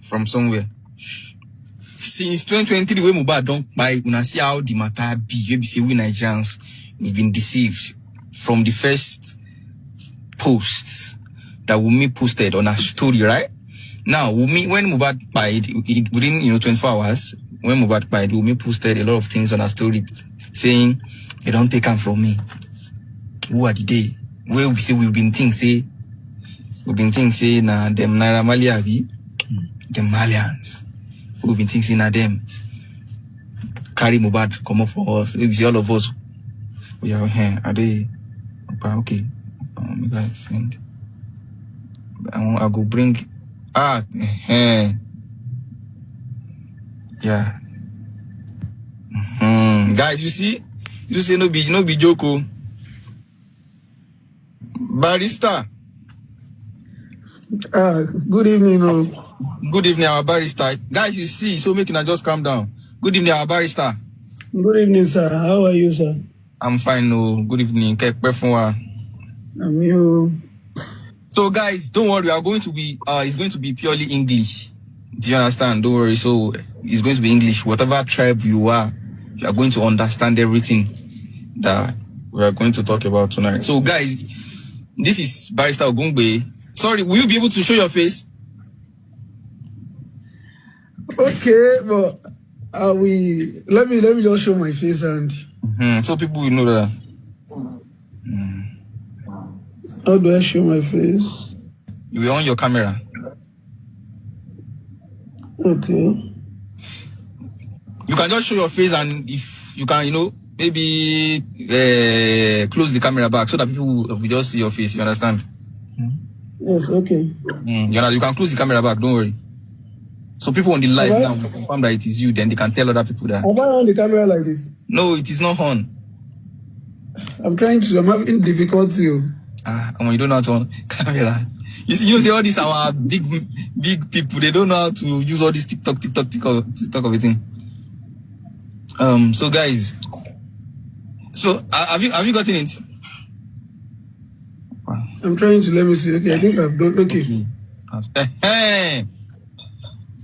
from somewhere. Since 2023, when Mohbad don't buy, when I see how the matter be, we say we Nigerians, we've been deceived from the first post that Wunmi posted on her story, right? Now, Wunmi, when Mohbad died, within 24 hours, when Mohbad died, Wunmi posted a lot of things on her story saying, "They don't take him from me." Who are the day? Where we say we've been thinking, say, nah, them Naira Maliavi, them Malians. We've been thinking, nah, them carry Mohbad, come up for us. We see all of us. We are here. Are they okay? You guys send. I go bring. Yeah. Guys, you see no be joke. Barrister. Good evening. Good evening, our barrister. Guys, you see, so make you just calm down. Good evening, our barrister. Good evening, sir. How are you, sir? I'm fine. No. Good evening. I'm you. So, guys, don't worry. It's going to be purely English. Do you understand? Don't worry. So, it's going to be English. Whatever tribe you are going to understand everything that we are going to talk about tonight. So, guys, this is Barrister Ogumgbe. Sorry, will you be able to show your face? Okay, but let me just show my face and so people will know that. How do I show my face? You are on your camera. Okay. You can just show your face, and if you can, maybe close the camera back so that people will just see your face. You understand? Yes, okay. You can close the camera back, don't worry. So people on the live now will confirm that it is you, then they can tell other people that. Am I on the camera like this? No, it is not on. I'm having difficulty. You don't know how to on camera. You see all these our big people, they don't know how to use all this TikTok everything. So guys, have you gotten it? I'm trying to, let me see. Okay, I think I've done. Okay.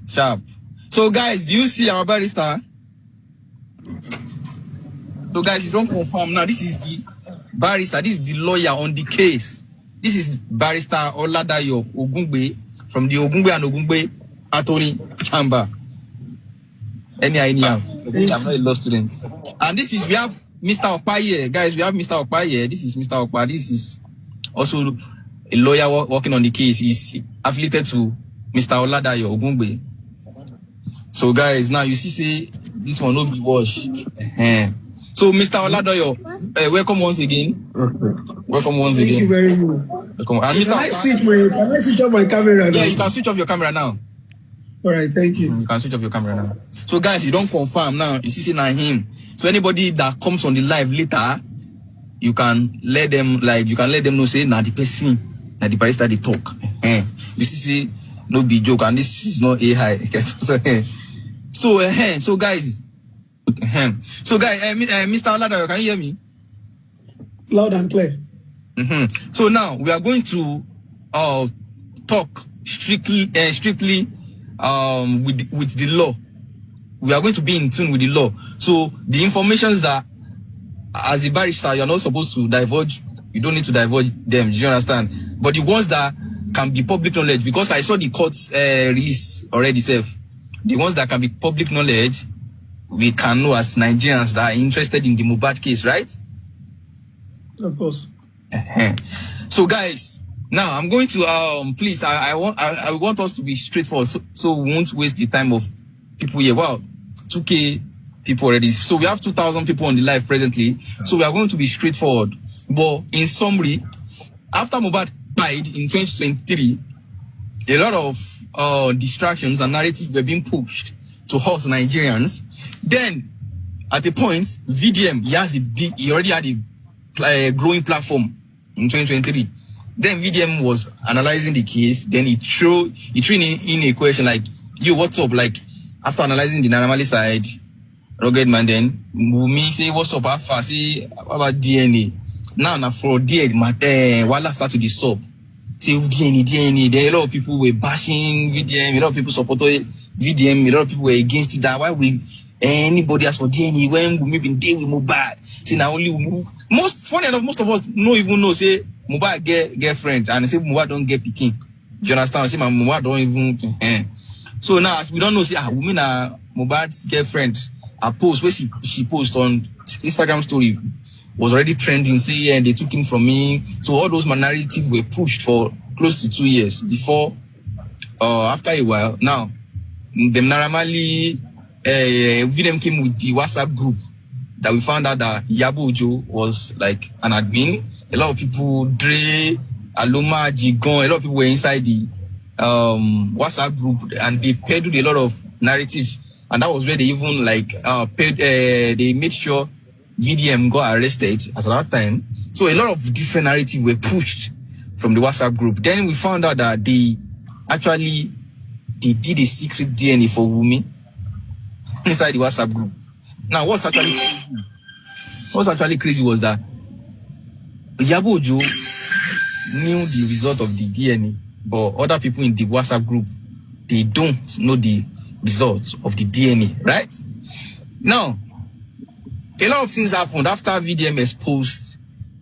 Sharp. So guys, do you see our barrister? So guys, you don't confirm now. This is the barrister. This is the lawyer on the case. This is Barrister Ogumgbe from the Ogumgbe and Ogumgbe Attorney Chamber. Anyhow. I'm not a law student. And we have Mr. Okpa here. Guys, we have Mr. Okpa here. This is Mr. Okpa. This is also a lawyer working on the case. He's affiliated to Mr. Oladayo Ogumgbe. So guys, now you see, this one will be washed. So Mr. Oladayo, welcome once again. Welcome once again. Thank you very much. Welcome. And Mr. Can I switch off my camera now? Yeah, you can switch off your camera now. All right, thank you. You can switch off your camera now. So guys, you don't confirm now. You see, now him. So anybody that comes on the live later, you can let them know, say, now the person, now the barrister they talk. You see, no be joke, and this is not AI. So guys, Mr. Oladayo, can you hear me? Loud and clear. So now we are going to talk strictly with the law. We are going to be in tune with the law. So the informations that, as a barrister, you're not supposed to divulge, you don't need to divulge them. Do you understand? But the ones that can be public knowledge, because I saw the court's release already, the ones that can be public knowledge, we can know as Nigerians that are interested in the Mohbad case, right? Of course. So guys, now I'm going to please, I want us to be straightforward, so we won't waste the time of people here. Wow, 2K people already. So we have 2,000 people on the live presently. So we are going to be straightforward. But in summary, after Mohbad died in 2023, a lot of distractions and narratives were being pushed to us Nigerians. Then, at a point, VDM, he already had a growing platform in 2023. Then VDM was analyzing the case. Then he threw in a question like, "Yo, what's up?" Like, after analyzing the Naramali side, rugged man, then Wunmi say, "What's up, Alpha?" Say, "What about DNA?" Now for DNA, Wala start to the sub. say DNA. Then a lot of people were bashing VDM, a lot of people supported VDM, a lot of people were against it. That why we anybody ask for DNA when we been there with Mohbad. See now only most funny enough, most of us no even know say Mohbad get girlfriend and say Mohbad don't get pikin. Do you understand? Say my Mohbad don't even So now as we don't know say women are Mohbad's girlfriend. A post where she post on Instagram story was already trending, say and they took him from me. So all those narratives were pushed for close to 2 years before after a while. Now them normally VDM came with the WhatsApp group that we found out that Yabo Ojo was like an admin. A lot of people, Dre, Aloma, Jigon, a lot of people were inside the WhatsApp group and they peddled a lot of narrative. And that was where they even like they made sure VDM got arrested at that time. So a lot of different narratives were pushed from the WhatsApp group. Then we found out that they did a secret DNA for Wunmi inside the WhatsApp group. Now what's actually crazy was that Yabo Ojo knew the result of the DNA, but other people in the WhatsApp group, they don't know the result of the DNA, right? Now, a lot of things happened after VDM exposed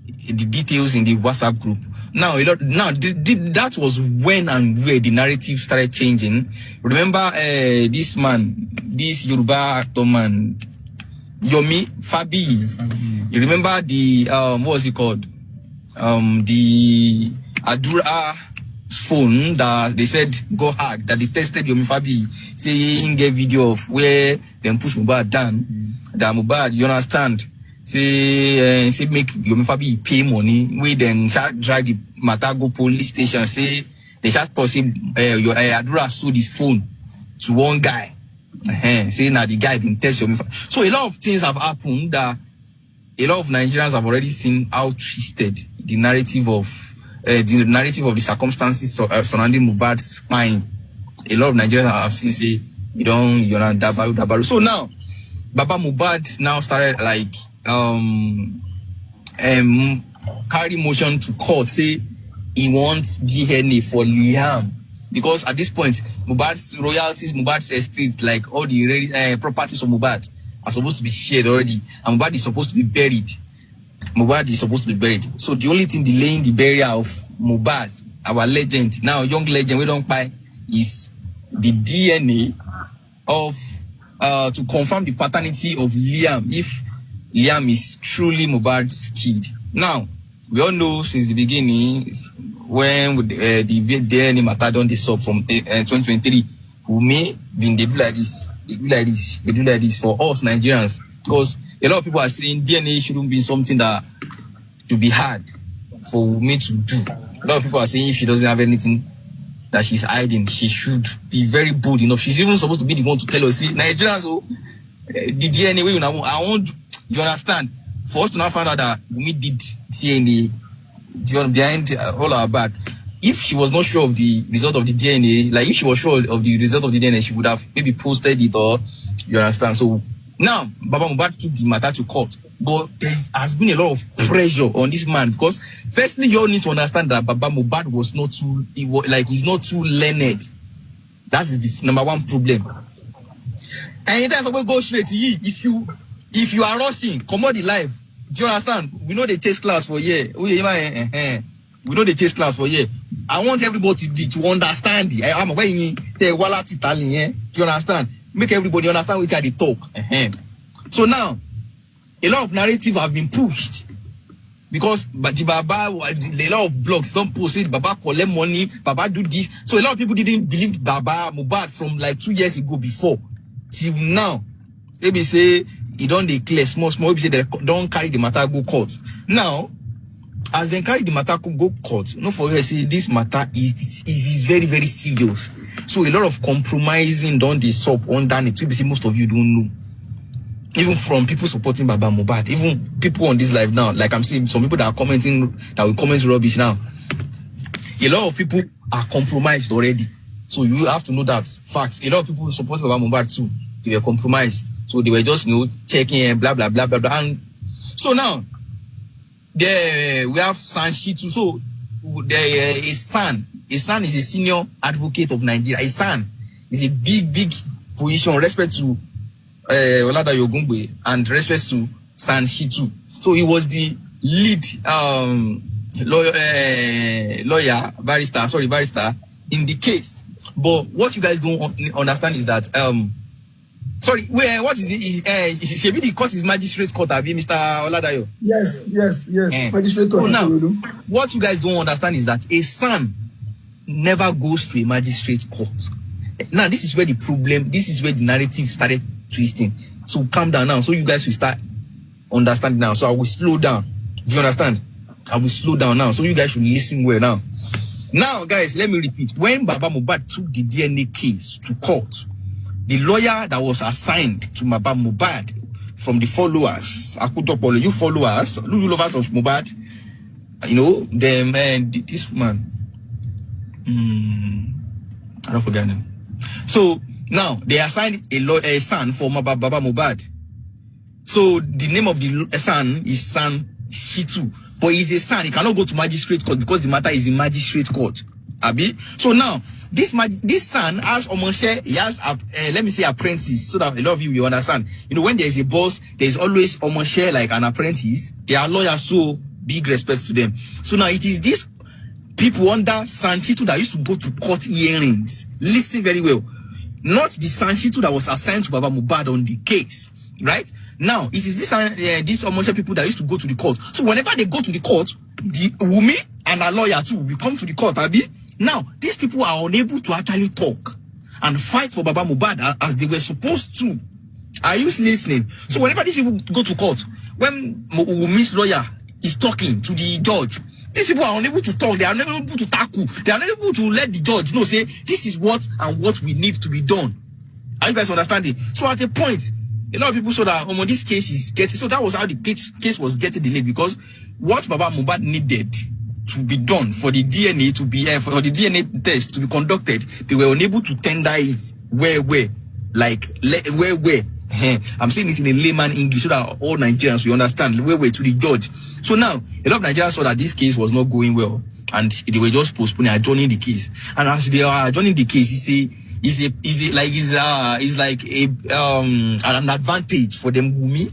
the details in the WhatsApp group. Now, that was when and where the narrative started changing. Remember this Yoruba actor man, Yomi Fabi. You remember the what was it called? The Adura phone that they said got hacked, that they tested Yomi Fabi, saying get video of where them push Mohbad down. That Mohbad, you understand? Say make Yomi Fabi pay money. We then drive the Matago police station. Say they just thought say Adura sold his phone to one guy. Say now the guy been test Yomi Fabi. So a lot of things have happened that a lot of Nigerians have already seen how twisted the narrative of the circumstances surrounding Mohbad's spine. A lot of Nigerians have seen say you know dabaru. So now Baba Mohbad now started like carry motion to court, say he wants DNA for Liam, because at this point Mohbad's royalties, Mohbad's estate, like all the properties of Mohbad are supposed to be shared already, and Mohbad is supposed to be buried. So the only thing delaying the burial of Mohbad, our legend, now young legend we don't buy, is the DNA of to confirm the paternity of Liam, if Liam is truly Mohbad's kid. Now we all know since the beginning when the DNA matter done this up from 2023, Wunmi been they do like this for us Nigerians, because a lot of people are saying DNA shouldn't be something that to be hard for Wunmi to do. A lot of people are saying if she doesn't have anything that she's hiding, she should be very bold enough. She's even supposed to be the one to tell us, see, Nigerians, the DNA way I want, you understand? For us to now find out that Wunmi did DNA behind all our back. If she was not sure of the result of the DNA, like if she was sure of the result of the DNA, she would have maybe posted it, or you understand? So now Baba Mohbad took the matter to court, but there has been a lot of pressure on this man, because firstly you all need to understand that Baba Mohbad was not too, he's not too learned. That is the number one problem. And anytime someone go straight to you, if you are rushing, come on the life. Do you understand? We know they chase class for year. We know they chase class for year. I want everybody to understand it. I'm going to wallet Italian. Do you understand? Make everybody understand which are the talk. So now, a lot of narrative have been pushed, because the Baba, a lot of blogs don't post it. Baba collect money. Baba do this. So a lot of people didn't believe Baba Mohbad from like 2 years ago before till now. Maybe say he don't declare small. Maybe say they don't carry the matter go court. Now, as they carry the matter go court, no forget say this matter is very, very serious. So a lot of compromising done the sub on that it. Say most of you don't know. Even from people supporting Baba Mohbad, even people on this live now, like I'm seeing some people that are commenting, that will comment rubbish now. A lot of people are compromised already. So you have to know that facts. A lot of people support Baba Mohbad too. They were compromised. So they were just, checking and blah, blah, blah, blah, blah. And so now, we have Sanshi too. So his son is a senior advocate of Nigeria. His son is a big position, respect to Oladayo Ogumgbe and respect to San Shitu. So he was the lead barrister in the case. But what you guys don't understand is that what is it? Should be the court is magistrate court, Mr. Oladayo? Yes. Magistrate court. So now, what you guys don't understand is that a son never goes to a magistrate court. Now, this is where the narrative started twisting. So calm down now. So you guys will start understanding now. So I will slow down. Do you understand? I will slow down now. So you guys should listen well now. Now, guys, let me repeat. When Baba Mohbad took the DNA case to court, the lawyer that was assigned to Baba Mohbad from the followers, Akutopolo, you followers, you lovers of Mohbad, you know, them and this man, I don't forget him. So now they assigned a son for Baba Mohbad. So the name of the son is San Shitu. But he's a son, he cannot go to magistrate court because the matter is in magistrate court. Abi? So now, this son has Omoshe, he has let me say apprentice, so that a lot of you will understand. You know, when there is a boss, there is always Omoshe like an apprentice. They are lawyers, so big respect to them. So now it is these people under San Shitu that used to go to court hearings. Listen very well. Not the San Shitu that was assigned to Baba Mohbad on the case. Right? Now, it is these Omoshe people that used to go to the court. So whenever they go to the court, the Wunmi and a lawyer too will come to the court, Abi. Now, these people are unable to actually talk and fight for Baba Mohbad as they were supposed to. Are you listening? So whenever these people go to court, when Wunmi's lawyer is talking to the judge, these people are unable to talk. They are unable to tackle. They are unable to let the judge know, say, this is what and what we need to be done. Are you guys understanding? So at a point, a lot of people saw that this case is getting, so that was how the case was getting delayed, because what Baba Mohbad needed to be done for the DNA to be for the DNA test to be conducted, they were unable to tender it where I'm saying it in a layman English so that all Nigerians will understand where to the judge. So now a lot of Nigerians saw that this case was not going well and they were just postponing, adjourning the case. And as they are adjourning the case, it's like an advantage for them Wunmi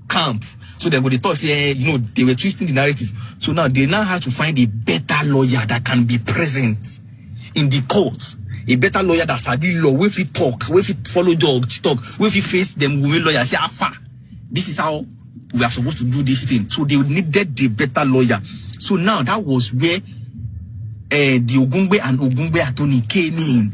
camp. So they talk, say, you know, they were twisting the narrative. So now they have to find a better lawyer that can be present in the court. A better lawyer that's a law, where if he talk, where if he follow judge talk, where if he face them Wunmi lawyer, say, this is how we are supposed to do this thing. So they needed the better lawyer. So now that was where the Ogumgbe and Ogumgbe attorney came in.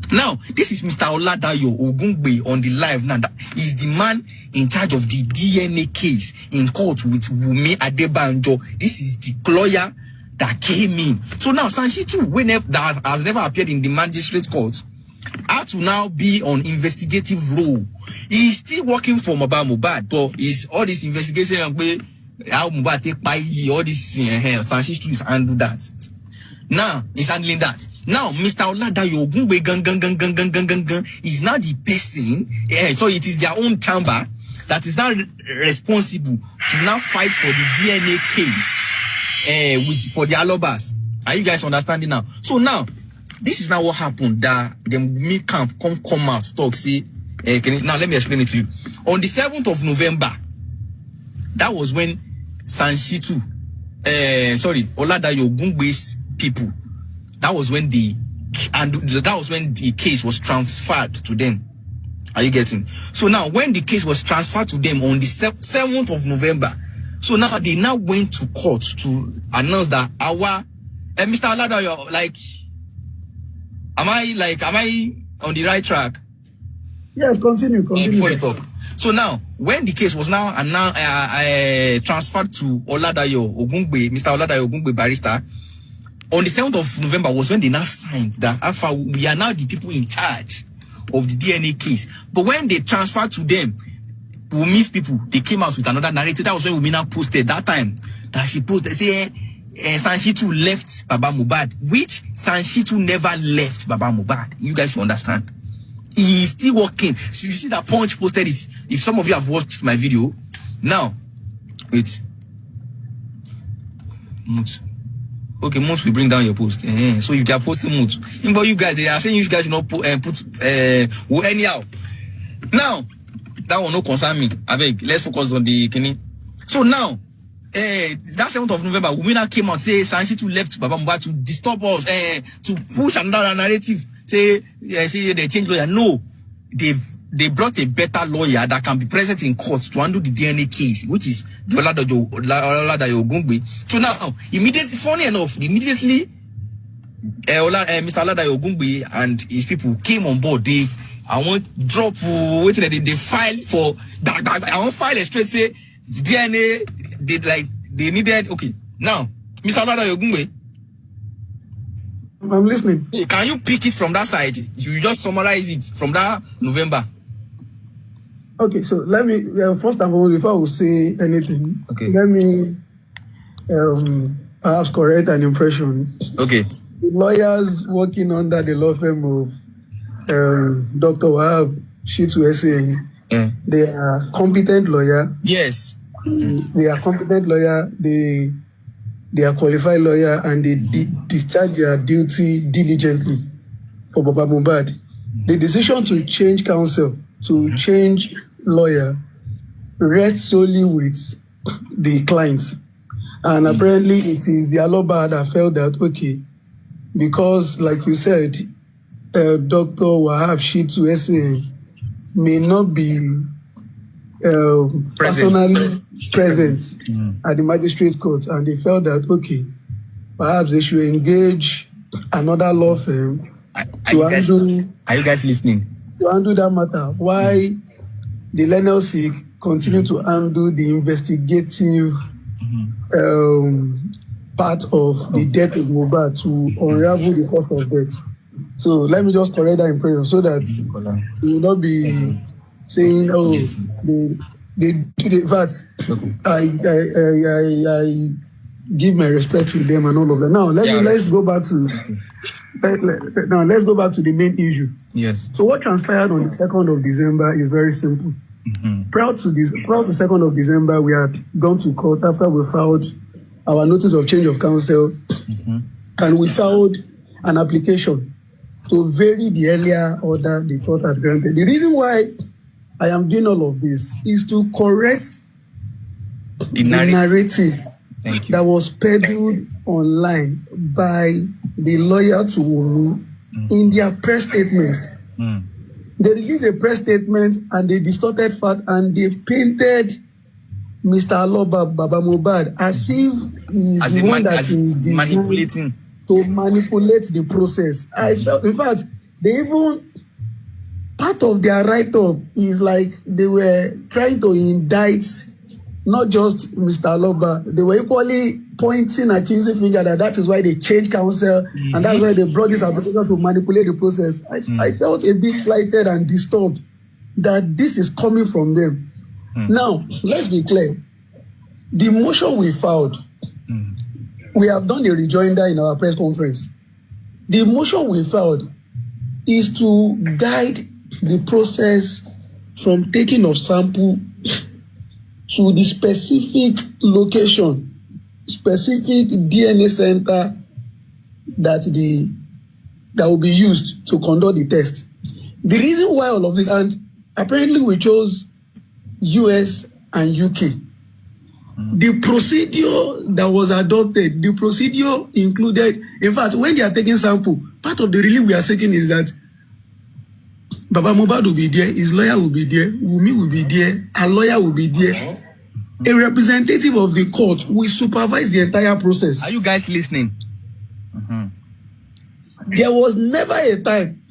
Now, this is Mr. Oladayo Ogumgbe on the live now. That is the man in charge of the DNA case in court with Wunmi Adebanjo. This is the lawyer that came in. So now, San Shitu, that has never appeared in the magistrate court, had to now be on investigative role. He is still working for Baba Mohbad, but is all this investigation, how Mohbad take by all this, San Shitu is handle that. Now, he's handling that. Now, Mr. Oladayo Ogumgbe is now the person, so it is their own chamber that is now responsible to now fight for the DNA case for the Alobas. Are you guys understanding now? So now, this is now what happened, that the Wunmi camp come out, talk, say, now let me explain it to you. On the 7th of November, that was when San Shitu, Oladayo Ogumgbe's people, that was when the case was transferred to them. Are you getting? So now when the case was transferred to them on the 7th of November, so now they now went to court to announce that our Mr. Oladayo, am I on the right track? Yes, continue. Before you talk. So now, when the case was now transferred to Oladayo Ogumgbe, Mr. Oladayo Ogumgbe barrister, on the 7th of November was when they now signed that Alpha, we are now the people in charge of the DNA case. But when they transferred to them, Wunmi's people, they came out with another narrative. That was when Wunmi now posted that time that she posted, say, San Shitu left Baba Mohbad, which San Shitu never left Baba Mohbad. You guys should understand. He is still working. So you see that Punch posted it. If some of you have watched my video, now, wait. Okay, Moons will bring down your post. So if they are posting Moons, but you guys, they are saying you guys should not put anyhow. Now, that will not concern me. I beg, let's focus on the Kenny. So now, that 7th of November, Wunmwo came out and say Sanshi left Baba Mohbad to disturb us, to push another narrative. Say they change lawyer. No, they brought a better lawyer that can be present in court to handle the DNA case, which is Barrister Ogumgbe. So now, immediately, funny enough, Mr. Ogumgbe and his people came on board. I want drop they file for that. I want file a straight say DNA. They needed. Okay, now Mr. Ogumgbe, I'm listening. Can you pick it from that side? You just summarize it from that November. Okay, so let me first and foremost, before I will say anything, okay, let me perhaps correct an impression. Okay. The lawyers working under the law firm of Dr. Wahab Shitu SA, they are competent lawyer. Yes. They are competent lawyer. They are qualified lawyer, and they discharge their duty diligently for Baba Mohbad. The decision to change counsel, to change lawyer, rests solely with the clients. And apparently it is the Aloba that felt that, okay, because like you said, Dr. Wahab Shitu SA may not be personally present at the magistrate court, and they felt that, okay, perhaps they should engage another law firm to handle. Are you guys listening? To handle that matter. Why the LNLC continue to handle the investigative part of the death of Mohbad to unravel the cause of death. So let me just correct that impression so that you will not be saying, oh, they that I give my respect to them and all of that. Now let's go back to the main issue. Yes. So what transpired on the 2nd of December is very simple. Prior to 2nd of December, we had gone to court after we filed our notice of change of counsel, and we filed an application to vary the earlier order the court had granted. The reason why I am doing all of this is to correct the narrative that was peddled online by the lawyer to Wunmwo in their press statements. They released a press statement and they distorted fact and they painted Mr. Aloba Baba Mohbad as if he's the one that is manipulating to manipulate the process. I felt, in fact, they even, part of their write-up is like they were trying to indict not just Mr. Aloba, they were equally pointing accusing finger that is why they changed counsel and that's why they brought this application to manipulate the process. I felt a bit slighted and disturbed that this is coming from them. Now, let's be clear. The motion we filed, we have done a rejoinder in our press conference. The motion we filed is to guide the process from taking of sample to the specific location, specific DNA center that will be used to conduct the test. The reason why all of this, and apparently we chose US and UK. The procedure that was adopted, the procedure included, in fact, when they are taking sample, part of the relief we are seeking is that Baba Mohbad will be there, his lawyer will be there, Wunmi will be there, a lawyer will be there. A representative of the court will supervise the entire process. Are you guys listening? There was never a time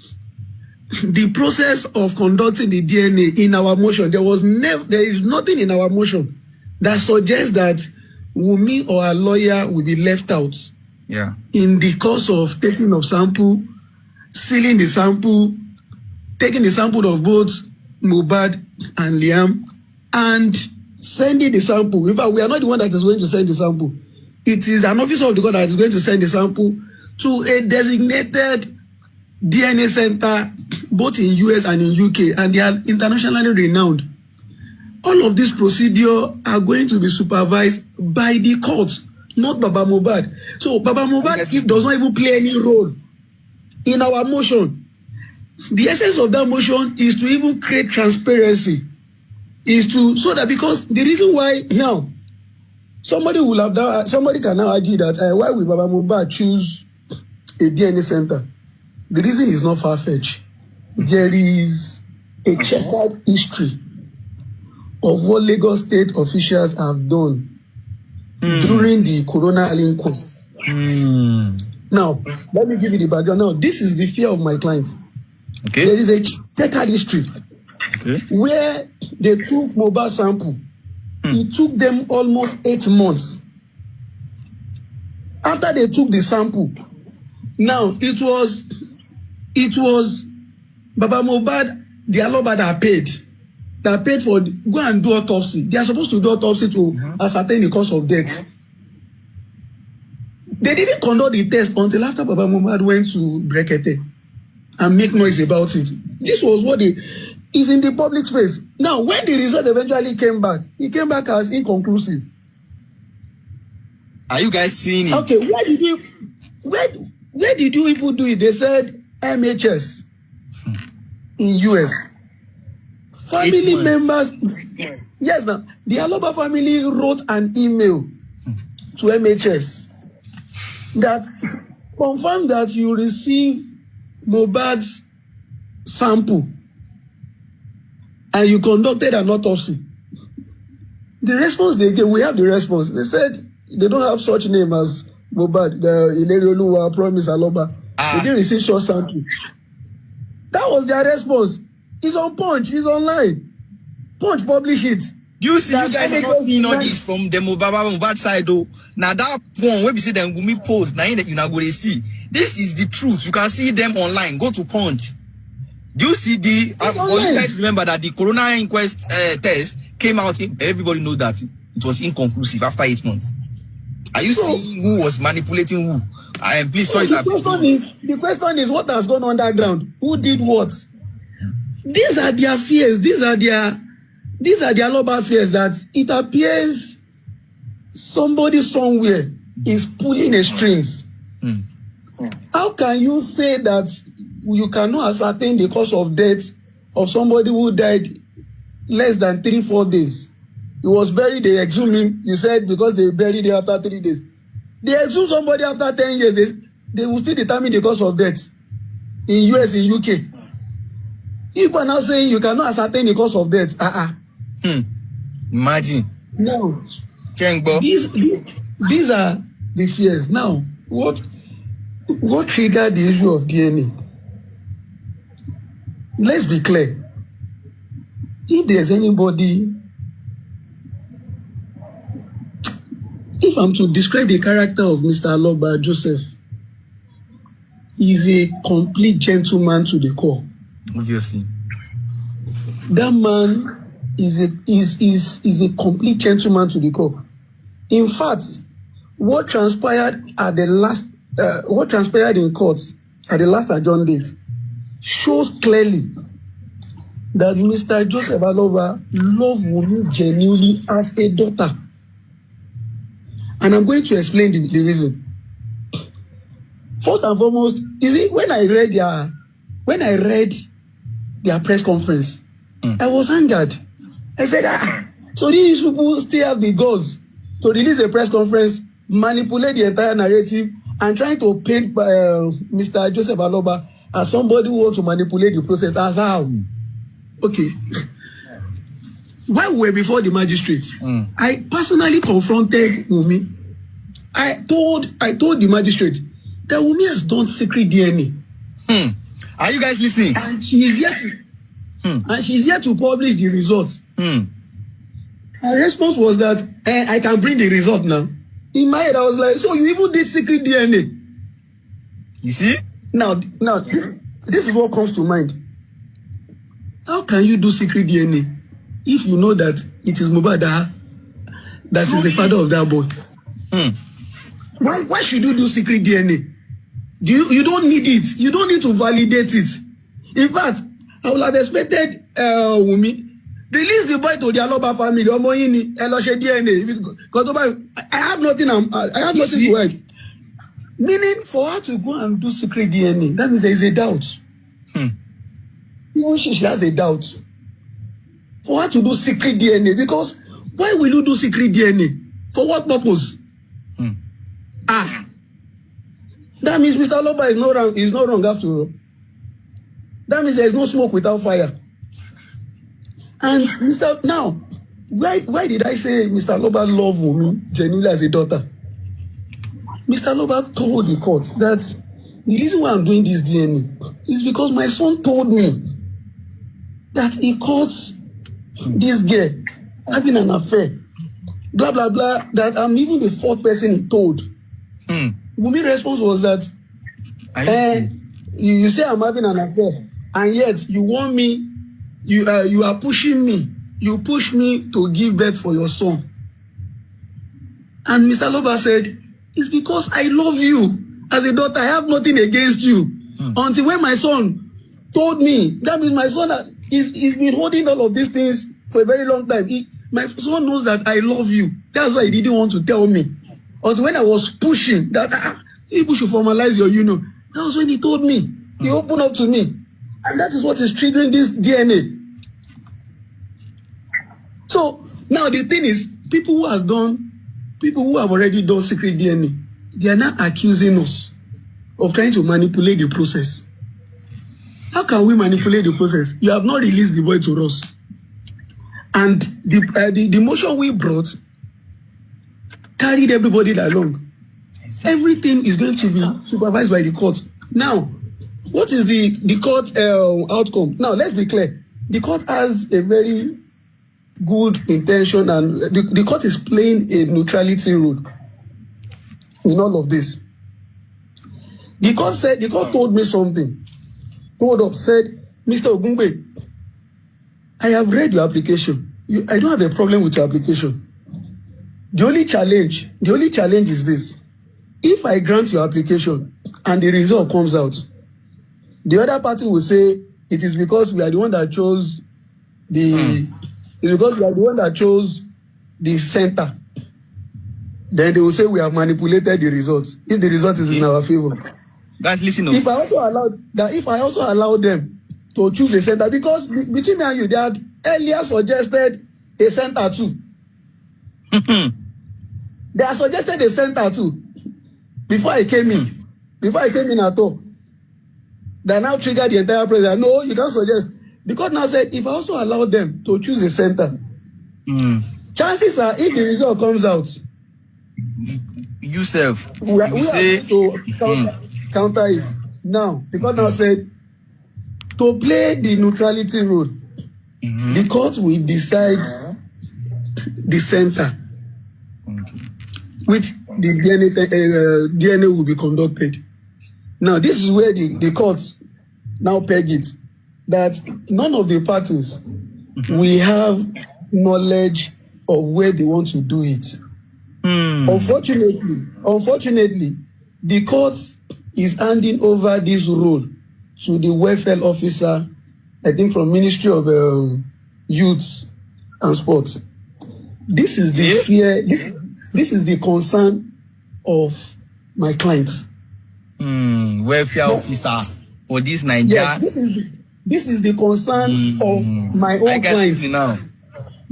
the process of conducting the DNA in our motion, there is nothing in our motion that suggests that Wunmi or a lawyer will be left out. Yeah. In the course of taking of sample, sealing the sample, taking the sample of both Mohbad and Liam, and sending the sample. In fact, we are not the one that is going to send the sample. It is an officer of the court that is going to send the sample to a designated DNA center, both in US and in UK, and they are internationally renowned. All of these procedures are going to be supervised by the court not Baba Mohbad. So Baba Mohbad does not even play any role in our motion. The essence of that motion is to even create transparency, is to, so that, because the reason why now somebody can now argue that why will Baba Mohbad choose a DNA center? The reason is not far-fetched. There is a checkered history of what Lagos state officials have done during the corona inquest. Now, let me give you the background. Now, this is the fear of my clients. Okay. There is a checkered history where they took Mohbad sample. It took them almost 8 months. After they took the sample, now it was Baba Mohbad, the Aloba that paid for go and do autopsy. They are supposed to do autopsy to ascertain the cause of death. They didn't conduct the test until after Baba Mohbad went to Brekete and make noise about it. This was what is in the public space. Now, when the result eventually came back, it came back as inconclusive. Are you guys seeing it? Okay, where did you people do it? They said MHS in US. Family members, yes, now the Aloba family wrote an email to MHS that confirmed that you received Mohbad's sample and you conducted an autopsy. The response they gave, we have the response. They said they don't have such name as Mohbad, the Ilerioluwa, Promise, Aloba. They didn't receive such sample. That was their response. It's on Punch, it's online. Punch publish it. You see, you guys are not seeing all this from the Mohbad side though. Now that phone where we see them Gumi post, now you not going to see. This is the truth. You can see them online. Go to Punch. Do you see the? You guys remember that the corona inquest test came out? Everybody know that it was inconclusive after 8 months. Are you seeing who was manipulating who? I am please sorry. The question is what has gone underground? Who did what? These are their fears. These are their Aloba fears that it appears somebody somewhere is pulling the strings. How can you say that you cannot ascertain the cause of death of somebody who died less than 3-4 days? He was buried, they exhumed him. You said because they buried him after 3 days. They exhume somebody after 10 years, they will still determine the cause of death in US, in UK. People are now saying you cannot ascertain the cause of death. Imagine. No. These are the fears. Now, what triggered the issue of DNA? Let's be clear. If there's anybody, if I'm to describe the character of Mr. Aloba Joseph, he's a complete gentleman to the core. Obviously. That man is a complete gentleman to the core. In fact, what transpired in court at the last adjourned date shows clearly that Mr. Joseph Aloba loved Wunmwo genuinely as a daughter. And I'm going to explain the reason. First and foremost, you see, when I read their press conference, I was angered. I said, so these people still have the guts to release a press conference, manipulate the entire narrative, and trying to paint Mr. Joseph Aloba as somebody who wants to manipulate the process. As how? Okay. When we were before the magistrate, I personally confronted Wunmi. I told the magistrate that Wunmi has done secret DNA. Are you guys listening? And she is yet to publish the results. Her response was that I can bring the result now. In my head, I was like, so you even did secret DNA? You see? Now, this is what comes to mind. How can you do secret DNA if you know that it is Mohbad that is the father of that boy? Why should you do secret DNA? You don't need it. You don't need to validate it. In fact, I would have expected Wunmi. Release the boy to the Aloba family. Ọmọ yín ni, ẹ lọ ṣe DNA. Because I have nothing. I have nothing to hide. Meaning, for her to go and do secret DNA, that means there is a doubt. Even she has a doubt. For her to do secret DNA, because why will you do secret DNA? For what purpose? That means Mr. Aloba is not wrong after all. That means there is no smoke without fire. And now, why did I say Mr. Aloba loved Wunmi genuinely as a daughter? Mr. Aloba told the court that the reason why I'm doing this DNA is because my son told me that he caught this girl having an affair. Blah, blah, blah. That I'm even the fourth person he told. Wunmi's response was that you say I'm having an affair, and yet you want me, you are pushing me. You push me to give birth for your son. And Mr. Aloba said, it's because I love you as a daughter. I have nothing against you. Until when my son told me, that means my son he's been holding all of these things for a very long time. My son knows that I love you. That's why he didn't want to tell me. Until when I was pushing that people should formalize your union. That was when he told me. He opened up to me. And that is what is triggering this DNA. So now the thing is, people who have already done secret DNA, they are now accusing us of trying to manipulate the process. How can we manipulate the process? You have not released the boy to us. And the motion we brought carried everybody along. Everything is going to be supervised by the court. Now, what is the court outcome? Now, let's be clear. The court has a very good intention, and the court is playing a neutrality role in all of this. The court told me something. Said, Mr. Ogumgbe, I have read your application. I don't have a problem with your application. The only challenge is this. If I grant your application and the result comes out, the other party will say it is because we are the one that chose it's because we are the one that chose the center. Then they will say we have manipulated the results. If the result is in our favor. If I also allow them to choose a center, because between me and you, they had earlier suggested a center too. They have suggested a center too. Before I came in at all. They now triggered the entire process. No, you can't suggest. Because now said, if I also allow them to choose a center, chances are, if the result comes out, we say to counter it. Now, because now said, to play the neutrality role, the court will decide the center, which the DNA will be conducted. Now, this is where the courts now peg it, that none of the parties will have knowledge of where they want to do it. Unfortunately, the court is handing over this role to the welfare officer, I think from Ministry of Youth and Sports. This is the fear, this is the concern of my clients. Welfare officer for this Nigeria. Yes, this is the concern of my own clients. Now.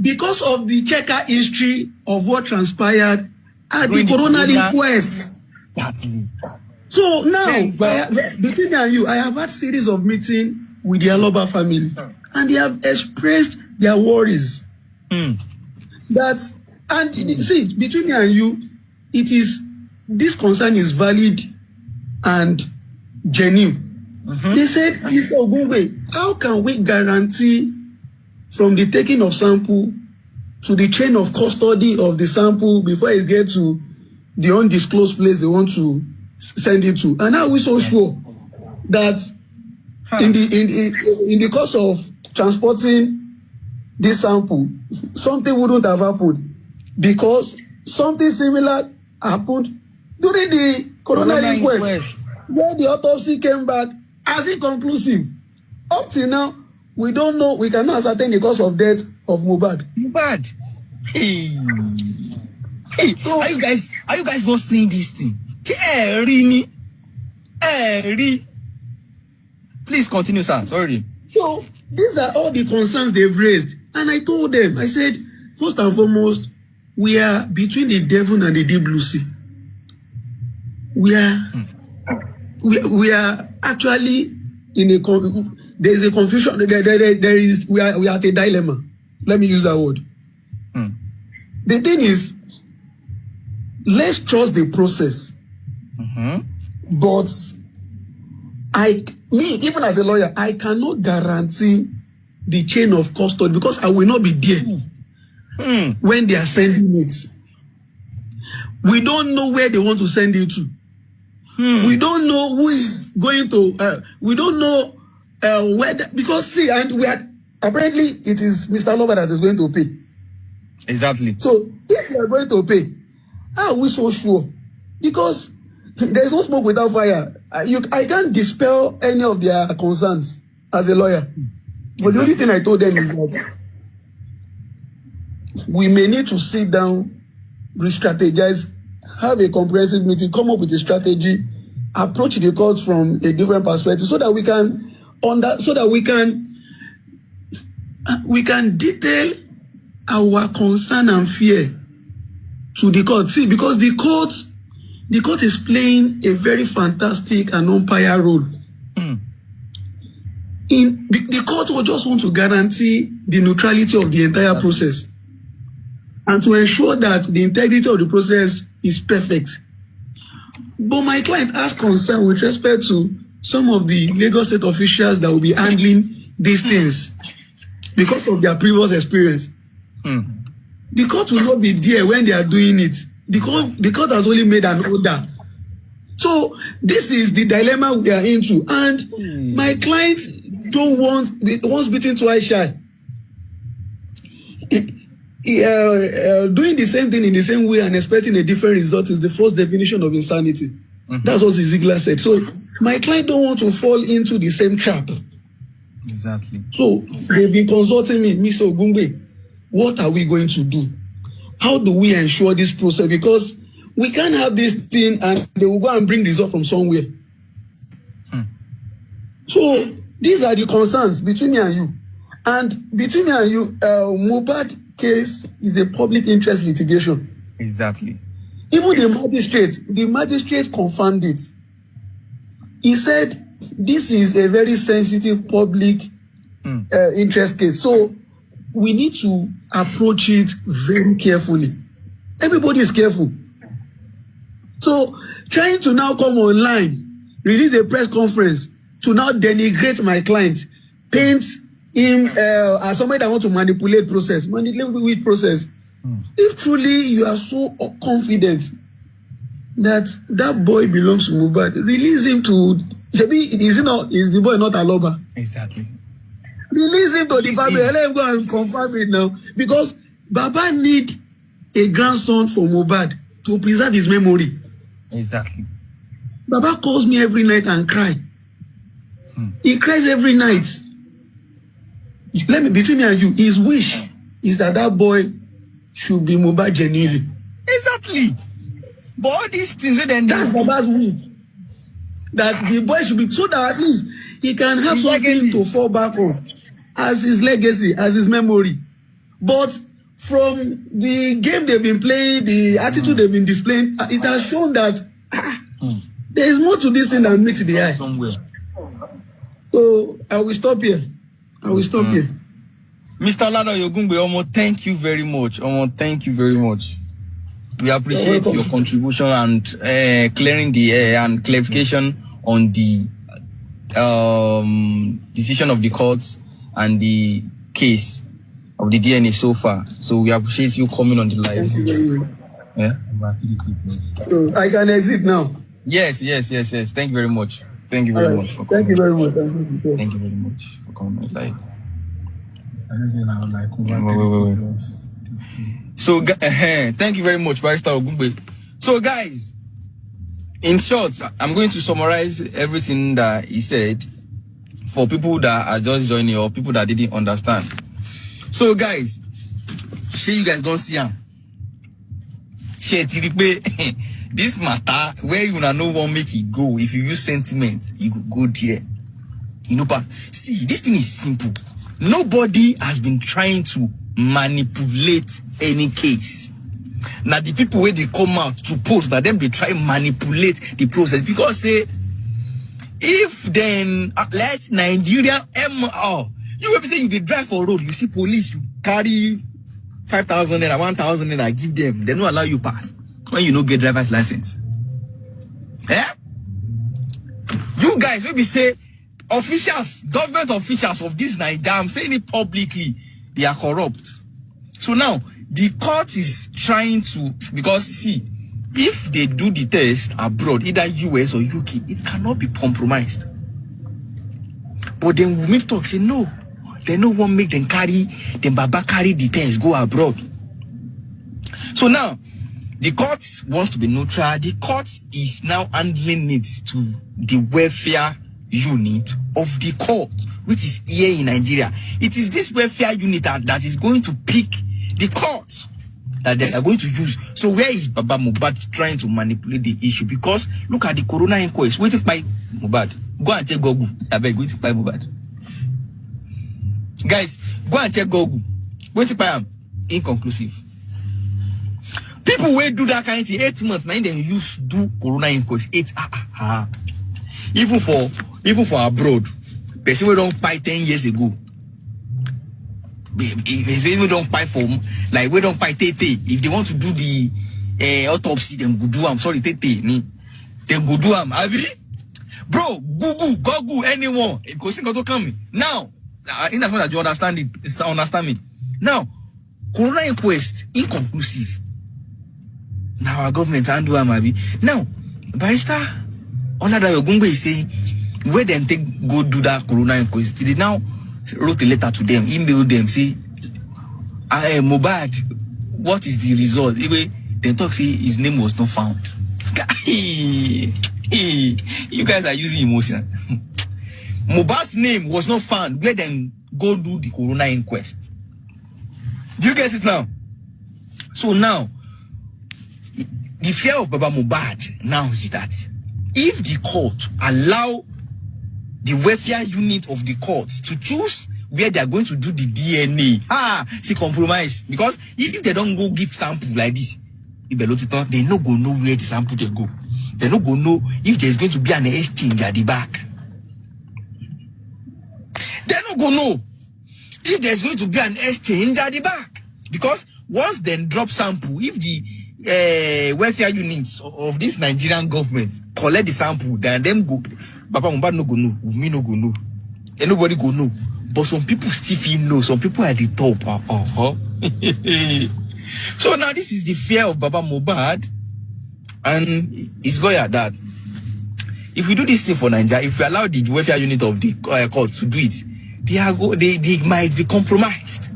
Because of the checker history of what transpired at the coroner inquest. So now, between me and you, I have had series of meetings with the Aloba family, and they have expressed their worries. See, between me and you, this concern is valid and genuine. They said, Mr. Ogumgbe, how can we guarantee from the taking of sample to the chain of custody of the sample before it gets to the undisclosed place they want to send it to? And are we so sure that in the course of transporting this sample, something wouldn't have happened? Because something similar happened during the coroner inquest, where the autopsy came back as inconclusive. Up till now, we don't know, we cannot ascertain the cause of death of Mohbad. Mohbad. Hey. Hey, so, are you guys not seeing this thing? Please continue, sir. Sorry. So these are all the concerns they've raised. And I told them, I said, first and foremost, we are between the devil and the deep blue sea. We are actually in a there is a confusion. There is we are at a dilemma. Let me use that word. The thing is, let's trust the process. But even as a lawyer, I cannot guarantee the chain of custody because I will not be there when they are sending it. We don't know where they want to send it to. We don't know who is going to. We don't know whether, because see, and we are apparently it is Mr. Lover that is going to pay. Exactly. So if you are going to pay, how are we so sure? Because there is no smoke without fire. I can't dispel any of their concerns as a lawyer. But the only thing I told them is that we may need to sit down, re-strategize, have a comprehensive meeting, come up with a strategy, approach the court from a different perspective, so that we can detail our concern and fear to the court. See, because the court is playing a very fantastic and umpire role. The court will just want to guarantee the neutrality of the entire process and to ensure that the integrity of the process is perfect. But my client has concern with respect to some of the Lagos State officials that will be handling these things because of their previous experience. The court will not be there when they are doing it. The court has only made an order. So this is the dilemma we are into. And my clients don't want, once beaten twice shy. Doing the same thing in the same way and expecting a different result is the first definition of insanity. That's what Ziegler said. So my client don't want to fall into the same trap. Exactly. So they've been consulting me, Mr. Ogumgbe, what are we going to do? How do we ensure this process? Because we can't have this thing and they will go and bring result from somewhere. So these are the concerns between me and you. And between me and you, Mohbad case is a public interest litigation. Exactly. Even the magistrate confirmed it. He said this is a very sensitive public interest case. So we need to approach it very carefully. Everybody is careful. So trying to now come online, release a press conference to now denigrate my client, paint him as somebody that wants to manipulate process. Manipulate which process? If truly you are so confident that that boy belongs to Mohbad, release him to. Is the boy not a lover? Exactly. Release him to the family. Let him go and confirm it now. Because Baba need a grandson for Mohbad to preserve his memory. Exactly. Baba calls me every night and cry. He cries every night. Between me and you, his wish is that that boy should be Mohbad genuinely. Exactly. But all these things, that's Baba's wish. That the boy should be, so that at least he can have something to fall back on as his legacy, as his memory. But from the game they've been playing, the attitude they've been displaying, it has shown that there is more to this thing than meets the eye. Somewhere. So I will stop here. Mr. Ogumgbe, thank you very much. Thank you very much. We appreciate your contribution and clearing the air and clarification on the decision of the courts and the case of the DNA so far. So we appreciate you coming on the live. Yeah. So I can exit now. Yes. Thank you very much. Thank you very much. Thank you very much. Thank you very much for coming on the live. Wait. So, thank you very much, Barrister Ogumgbe. So, guys, in short, I'm going to summarize everything that he said for people that are just joining or people that didn't understand. So guys, shey you guys don't see him. This matter where you no one make it go. If you use sentiment, you go there. You know, but see, this thing is simple. Nobody has been trying to manipulate any case. Now the people where they come out to post, now them they try manipulate the process because say if then let Nigeria you will be saying you dey drive for road, you see police, you carry 5,000 naira, 1,000 naira, give them, they no allow you pass when you no get driver's license. You guys maybe say officials, government officials of this Nigeria, I'm saying it publicly, they are corrupt. So now the court is trying to, because see, if they do the test abroad, either US or UK, it cannot be compromised. But then we talk say no, they no one make them carry Baba carry the test go abroad. So now the court wants to be neutral. The court is now handling it to the welfare unit of the court, which is here in Nigeria. It is this welfare unit that is going to pick the court that they are going to use. So where is Baba Mohbad trying to manipulate the issue? Because look at the corona inquest. Waiting by Mohbad. Go and check Google. I beg, waiting by Mohbad. Guys, go and check Google. Waiting by inconclusive. People will do that kind of thing 8 months. Now they use do corona inquest. Even for abroad, person we don't buy 10 years ago. We don't buy for like we don't buy tete. If they want to do the autopsy, then go do. I'm sorry, tete. Then go do. Bro, Google, anyone. Because things to come now. In as much as you understand it, understand me. Now, corona inquest inconclusive. Now our government handle maybe. Now, Barrister Ogumgbe is saying where them take go do that corona inquest. They now wrote a letter to them, emailed them, say, Mohbad, what is the result? Then talk say his name was not found. You guys are using emotion. Mohbad's name was not found. Where then go do the corona inquest. Do you get it now? So now, the fear of Baba Mohbad now is that if the court allow the welfare unit of the courts to choose where they are going to do the DNA, see compromise. Because if they don't go give sample like this, they no go know where the sample they go. They no go know if there's going to be an exchange at the back. They no go know if there's going to be an exchange at the back. Because once they drop sample, if the welfare units of this Nigerian government collect the sample, then them go, Baba Mohbad no go know, me no go know, and nobody go know. But some people still feel know. Some people are at the top. So now this is the fear of Baba Mohbad and his lawyer that if we do this thing for Nigeria, if we allow the welfare unit of the court to do it, they might be compromised.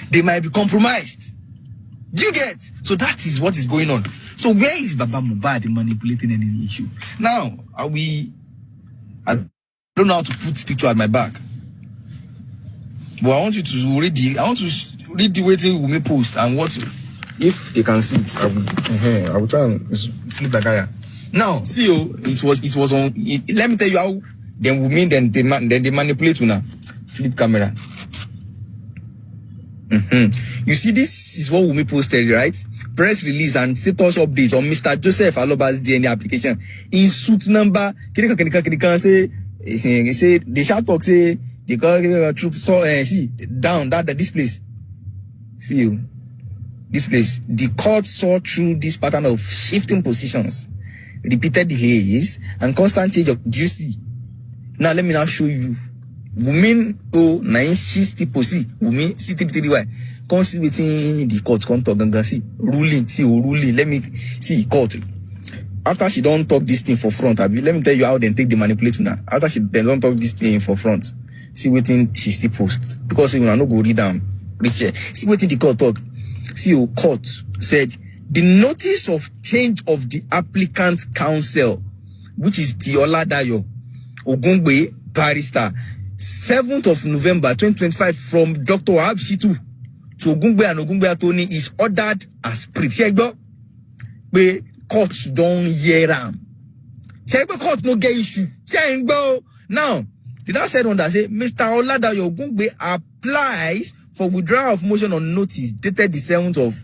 They might be compromised. Do you get? So that is what is going on. So where is Baba Mohbad manipulating any issue? Now, I don't know how to put this picture at my back. But I want you to read the waiting Wunmwo post and what if they can see it. I will try and flip the camera. Now, see it was on let me tell you how then Wunmwo then they manipulate now. Flip camera. You see, this is what Wunmwo posted, right? Press release and status updates on Mr. Joseph Aloba's DNA application. In suit number, say they shall talk, say they call troops. So see down this place. See you. This place. The court saw through this pattern of shifting positions, repeated delays, and constant change of. Do you see? Now let me now show you. Wunmwo 9 she still proceed. Wunmwo C3Y. Come see waiting the court come talk and see ruling. Let me see court. After she don't talk this thing for front, let me tell you how they take the manipulate now. After she don't talk this thing for front, see waiting she still post because we no go read down. See waiting the court talk. See court said the notice of change of the applicant counsel, which is the Oladayo Ogumgbe, Barrister. 7th of November 2025 from Dr. Wahab Shitu to Ogumgbe and Ogumgbe Attorney is ordered as print. Shegbo, we court don't hear am. Shegbo court no get issue. Shegbo. Now, the last said on that say Mr. Oladayo Ogumgbe applies for withdrawal of motion on notice dated the 7th of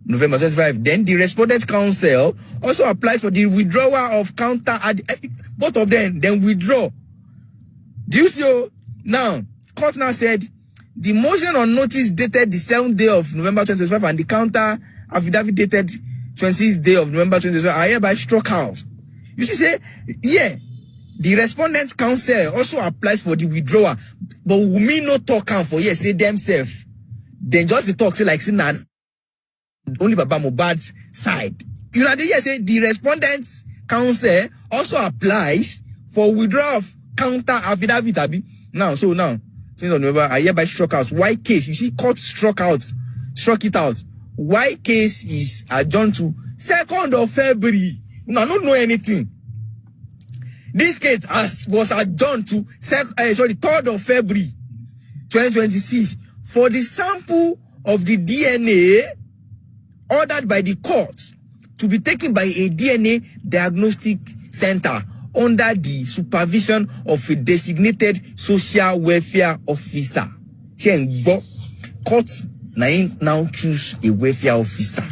November 25. Then the respondent counsel also applies for the withdrawal of counter. Both of them then withdraw. Do you see? Now, court now said the motion on notice dated the 7th day of November 2025 and the counter affidavit dated 26th day of November 2025 are hereby struck out. You see, say, yeah, the respondent counsel also applies for the withdrawal, but we may not talk am for say themselves. Then just the talk say like say only Baba Mohbad's side. You know, they say the respondent's counsel also applies for withdrawal of counter affidavit. Now, since on November, I hereby struck out. Why case? You see, court struck it out. Why case is adjourned to 2nd of February? I don't know anything. This case was adjourned to 3rd of February 2026 for the sample of the DNA ordered by the court to be taken by a DNA diagnostic center under the supervision of a designated social welfare officer. Court now choose a welfare officer.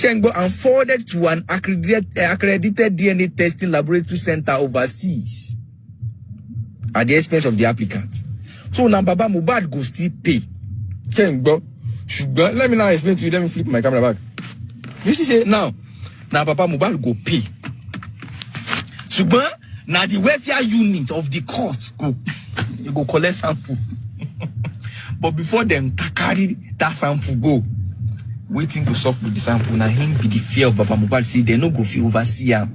And forwarded to an accredited DNA testing laboratory center overseas at the expense of the applicant. So now Baba Mohbad go still pay. Let me now explain to you. Let me flip my camera back. You see, say now Baba Mohbad go pay. Now the welfare unit of the court go collect sample. But before them carry that sample go, waiting to suck with the sample. Now him be the fear of Baba Mohbad. See, they no go feel oversee am.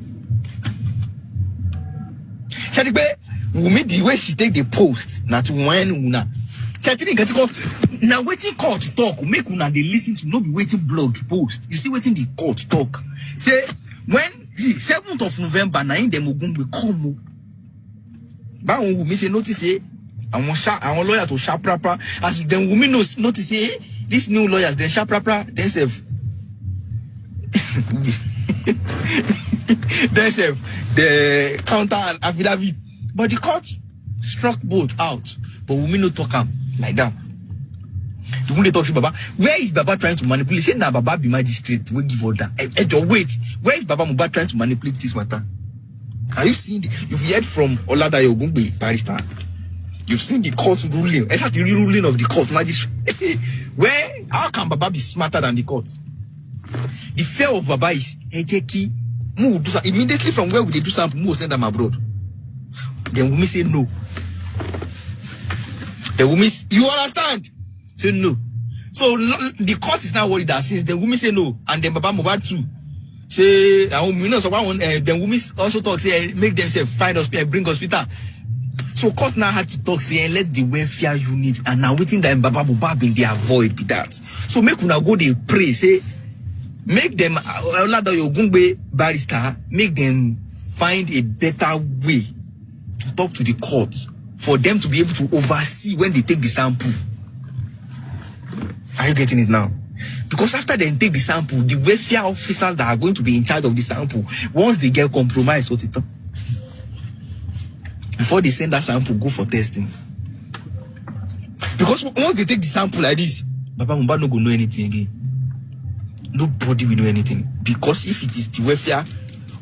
Shadibe, we make the way she take the post. Now to when una. Now waiting court to talk. Make una they listen to no be waiting blog post. You see waiting the court talk. Say when 7th of November, na in them Ogumgbe come. But when we say notice say, I want lawyer to sharp proper. As then we notice say these new lawyers then sharp proper themselves. Themselves the counter affidavit. But the court struck both out. But we no talk am like that. The one they talk to Baba, where is Baba trying to manipulate? Say now Baba be magistrate, we give order. Wait, where is Baba Mohbad trying to manipulate this matter? Have you seen? You've heard from Oladayo Ogumgbe, Barrister. You've seen the court ruling. It's not the ruling of the court magistrate. Where? How can Baba be smarter than the court? The fear of Baba is Ejeki. Immediately from where would they do something? We'll send them abroad. Then we say no. The woman, you understand? Say no. So the court is now worried that since the woman say no, and then Baba Mohbad too, say then women also talk say make themselves find hospital, bring hospital. So court now had to talk say let the welfare unit and now waiting that Baba Mohbad been they avoid be that. So make una go they pray say make them Oladayo Ogumgbe Barrister make them find a better way to talk to the court for them to be able to oversee when they take the sample. Are you getting it now? Because after they take the sample, the welfare officers that are going to be in charge of the sample, once they get compromised, what it before they send that sample, go for testing. Because once they take the sample like this, Baba Mohbad no go know anything again. Nobody will know anything. Because if it is the welfare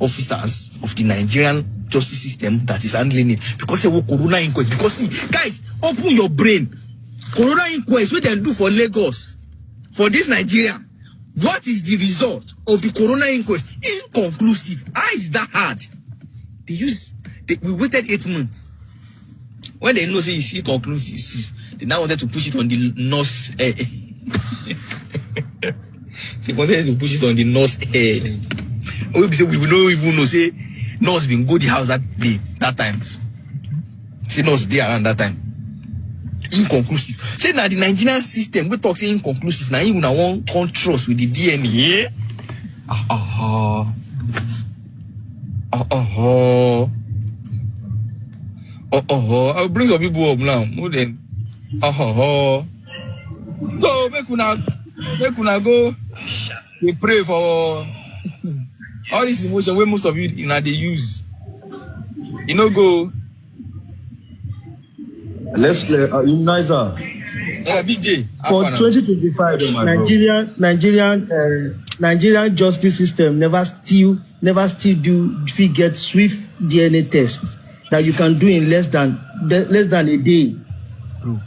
officers of the Nigerian justice system that is handling it, because they will corona inquest. Because see, guys, open your brain. Corona inquest, what they do for Lagos, for this Nigeria, what is the result of the corona inquest? Inconclusive. How is that hard? We waited 8 months. When they know say it's inconclusive, they now wanted to push it on the nurse. They wanted to push it on the nurse head. We say we will not even know say nurse been go the house that day, that time. Say nurse there around that time. Inconclusive. Say now the Nigerian system, we talk say inconclusive. Now you want trust with the DNA. I'll bring some people up now. More than so make una go. We pray for all this emotion where most of you they use. You know go. Let's Niger. BJ. For 2025, Nigerian justice system never still do if you get swift DNA test that you can do in less than a day. Bro,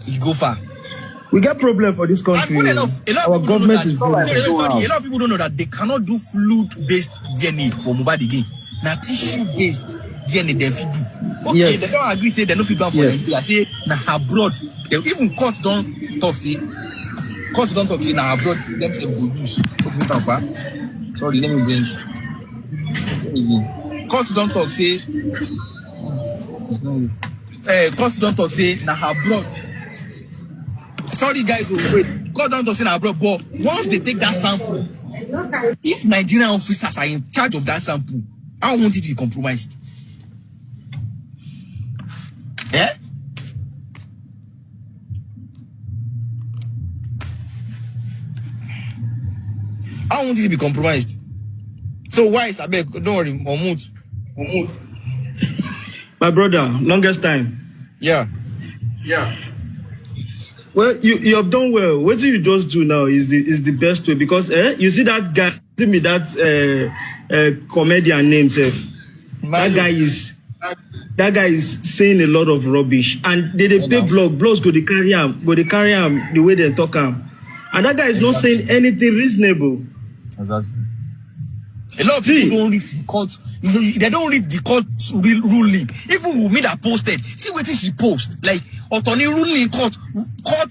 you go far. We get problem for this country. Our government is doing a lot of people don't know that they cannot do fluid-based DNA for mobile again. Now tissue-based DNA they fit do. Okay, yes. They don't agree. Say they no fit do for Nigeria. Say na abroad. They even court don't talk. Say na abroad. Them say go use. Sorry, let me bring. Court don't talk. Say. Court don't talk. Say na abroad. Sorry guys, wait. God don't talk say na abroad. But once they take that sample, if Nigerian officers are in charge of that sample, I want it to be compromised. Yeah? I want it to be compromised. So why is Abeg? Don't worry, Omut. My brother, longest time. Yeah. Well, you have done well. What you just do now is the best way because you see that guy. Give me that comedian name, Seth. That guy is saying a lot of rubbish, and they pay blogs go to carry him the way they talk him, and that guy is not saying anything reasonable. Exactly. A lot of people don't read the court. They don't read the court ruling. Even with me that posted, see what she post. Like attorney ruling court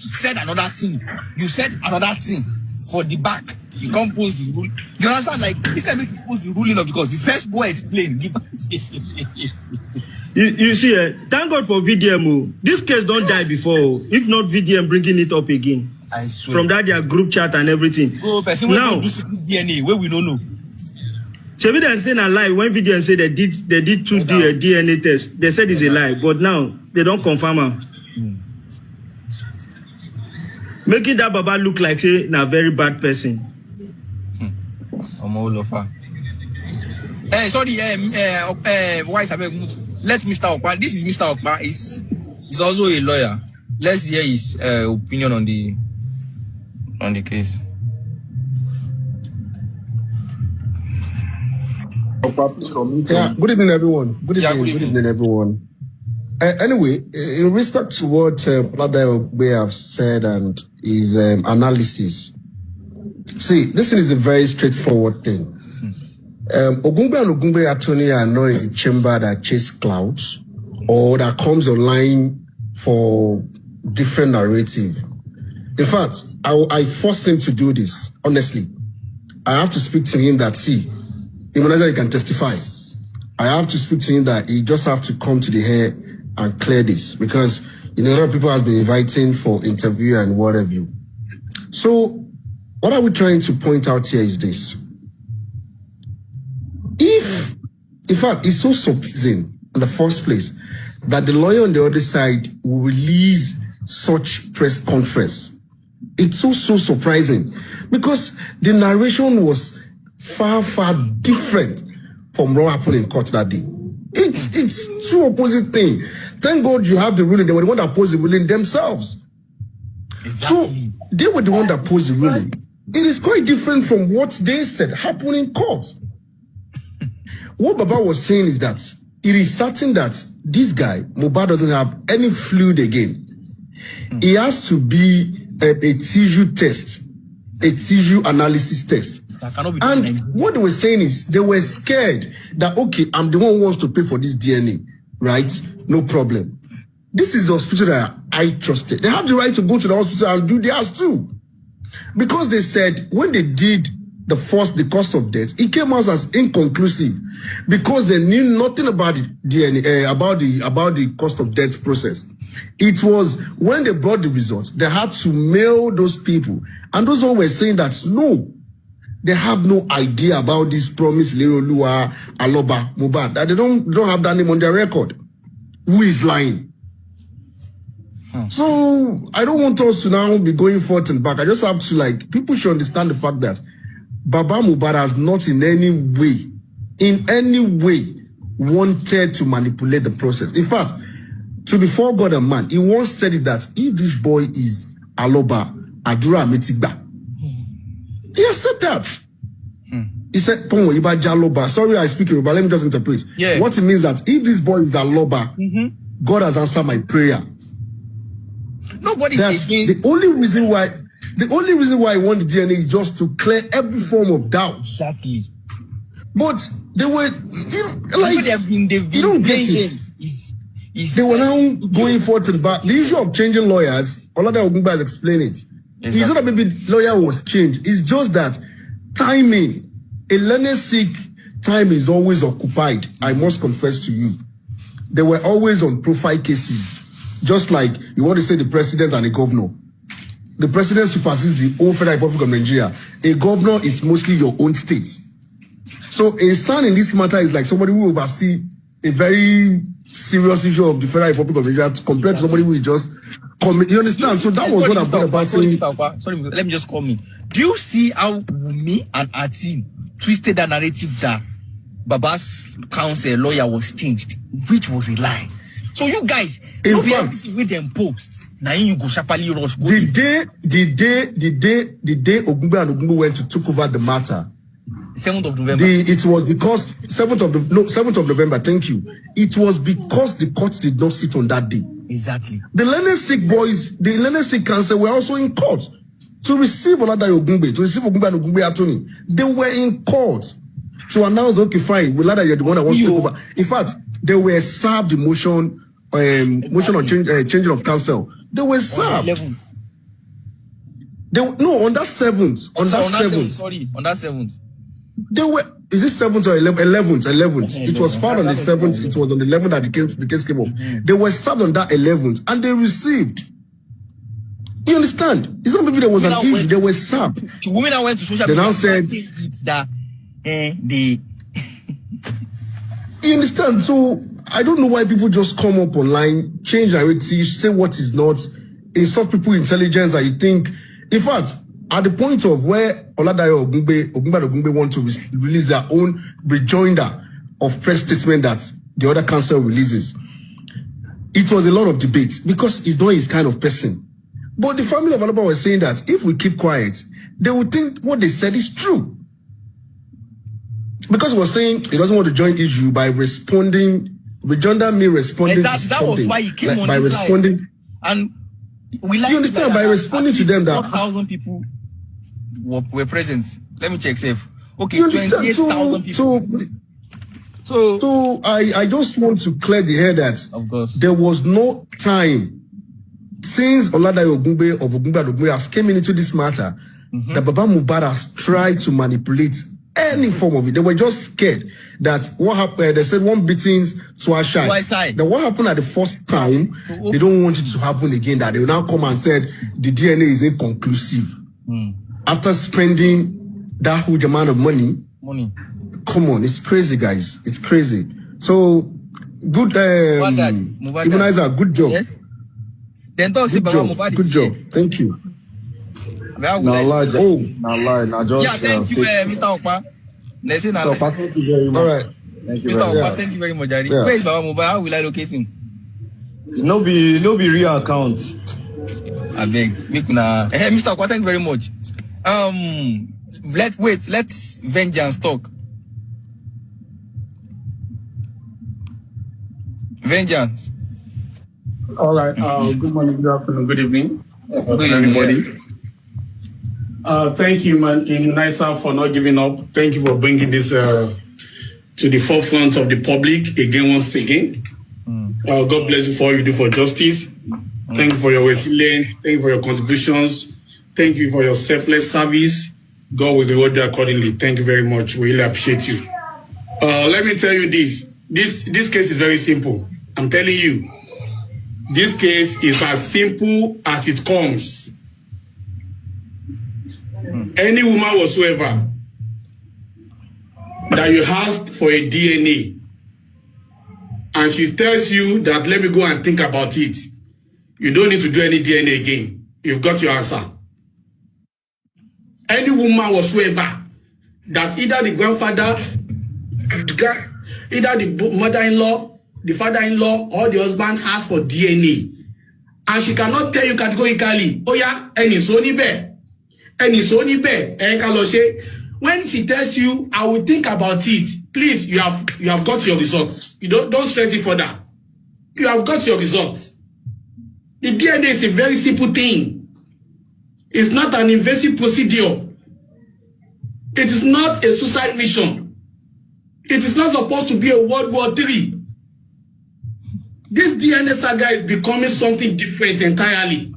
said another thing. You said another thing for the back. You can't post the ruling. You understand? Like instead of you post the ruling of because the first boy explained. You see, thank God for VDM. This case don't die before. If not VDM bringing it up again. I swear. From that their group chat and everything. Go person now do DNA where we don't know. So they saying a lie when VDM say they did 2 DNA tests. They said it's a lie, but now they don't confirm her. Making that Baba look like say a very bad person. I'm all over. Sorry, why is let Mr. Okpa. This is Mr. Okpa. He's also a lawyer. Let's hear his opinion on the case. Yeah, good evening, everyone. Good evening, everyone. Anyway, in respect to what Barrister Ogumgbe have said and his analysis, see, this is a very straightforward thing. Ogumgbe and Ogumgbe attorney are not a chamber that chase clouds or that comes online for different narrative. In fact, I forced him to do this, honestly. I have to speak to him that, see, even as he can testify, I have to speak to him that he just have to come to the hair and clear this because, a lot of people have been inviting for interview and whatever. So, what are we trying to point out here is this. If, in fact, it's so surprising in the first place that the lawyer on the other side will release such press conference. It's so surprising because the narration was far different from what happened in court that day. It's two opposite things. Thank God you have the ruling. They were the one that opposed the ruling themselves. Exactly. So they were the one that opposed the ruling. It is quite different from what they said happened in court. What Baba was saying is that it is certain that this guy, Mohbad, doesn't have any fluid again. It has to be a tissue test, a tissue analysis test. And what they were saying is they were scared that, okay, I'm the one who wants to pay for this DNA, right? No problem. This is the hospital that I trusted. They have the right to go to the hospital and do theirs too. Because they said when they did the cause of death, it came out as inconclusive because they knew nothing about the DNA, about the cause of death process. It was when they brought the results, they had to mail those people. And those all were saying that, no, they have no idea about this promise Lerolua, Aloba, Mohbad. That they don't have that name on their record. Who is lying? So I don't want us to now be going forth and back. I just have to, like, people should understand the fact that Baba Mohbad has not in any way wanted to manipulate the process. In fact, to before God and man, he once said it that if this boy is Aloba, Adura Metigba. He has said that. He said, Tongo Iba Jaloba. Sorry, I speak Yoruba. Let me just interpret. Yeah. What it means that if this boy is Aloba, God has answered my prayer. Nobody's That's against. the only reason why I want the DNA is just to clear every form of doubt. Exactly. But they were, like, you don't get it. They were now going forward to the back. The issue of changing lawyers, Barrister Ogumgbe has explained it. Exactly. It's not that maybe lawyer was changed. It's just that timing. A learner sick time is always occupied. I must confess to you. They were always on profile cases. Just like you want to say the president and the governor. The president supersedes the whole Federal Republic of Nigeria. A governor is mostly your own state. So a son in this matter is like somebody who oversee a very serious issue of the Federal Republic of Nigeria compared to somebody who is just you understand? So that was what I'm talking about saying. Sorry, let me just call me. Do you see how me and our team twisted that narrative that Baba's counsel lawyer was changed, which was a lie? So you guys, in fact, with them posts. Now you go sharply rush. The day Ogumgbe and Ogumgbe went to took over the matter. 7th of November. It was because 7th of November. Thank you. It was because the court did not sit on that day. Exactly. The learning sick boys, the learning sick council were also in court to receive Oladayo Ogumgbe, to receive Ogumgbe and Ogumgbe attorney. They were in court to announce, okay, fine, Oladayo, you're the one that wants to take over. In fact, they were served the motion on changing of counsel. They were served. On that 7th. On that 7th. They were. Is this 7th or 11th? It was filed on the 7th. It was on the 11th that the case came up. They were served on that 11th and they received. You understand? It's not maybe there was an issue. They were served. The women that went to social media. They now said it's that they. You understand? So I don't know why people just come up online, change narrative, say what is not, insult people intelligence that you think. In fact, at the point of where Oladayo Ogumgbe want to release their own rejoinder of press statement that the other council releases, it was a lot of debate because he's not his kind of person. But the family of Aloba was saying that if we keep quiet, they would think what they said is true. Because he was saying he doesn't want to join issue by responding, rejoinder me responding to something. That was why he came on by responding. Live. And we like you understand, by responding to them that 4,000 people were present. Let me check safe. Okay, you understand? So I just want to clear the air that there was no time since Oladayo Ogumgbe of Ogumgbe has came into this matter that Baba Mohbad has tried to manipulate any form of it. They were just scared that what happened. They said one beatings to our shy. That what happened at the first time, they don't want it to happen again. That they will now come and said the DNA is inconclusive. After spending that huge amount of money. Come on, it's crazy, guys. It's crazy. So good, Immunizer, good job. Yes? Then talk good job. Good job. Thank you. Now lie, just thank you, Mr. Okpa. Mr. Okpa, thank you very much. All right. Thank you, Mr. Okpa, thank you very much, Jari. Where is Baba Mohbad? How will I locate him? No be real account. I beg. Mr. Okpa, thank you very much. Let's Vengeance talk. Vengeance. All right. Good morning, good afternoon, good evening, everybody. Thank you, man, Immunizer, for not giving up. Thank you for bringing this to the forefront of the public once again. God bless you for all you do for justice. Thank you for your resilience. Thank you for your contributions. Thank you for your selfless service. God will reward you accordingly. Thank you very much. We really appreciate you. Let me tell you this. This case is very simple. I'm telling you. This case is as simple as it comes. Any woman whatsoever that you ask for a DNA, and she tells you that let me go and think about it, you don't need to do any DNA again. You've got your answer. Any woman whatsoever that either the grandfather, either the mother-in-law, the father-in-law, or the husband asks for DNA, and she cannot tell you categorically, oh yeah, any soni be, when she tells you, I will think about it, please, you have got your results. You don't stress it further. You have got your results. The DNA is a very simple thing. It's not an invasive procedure. It is not a suicide mission. It is not supposed to be a World War III. This DNA saga is becoming something different entirely.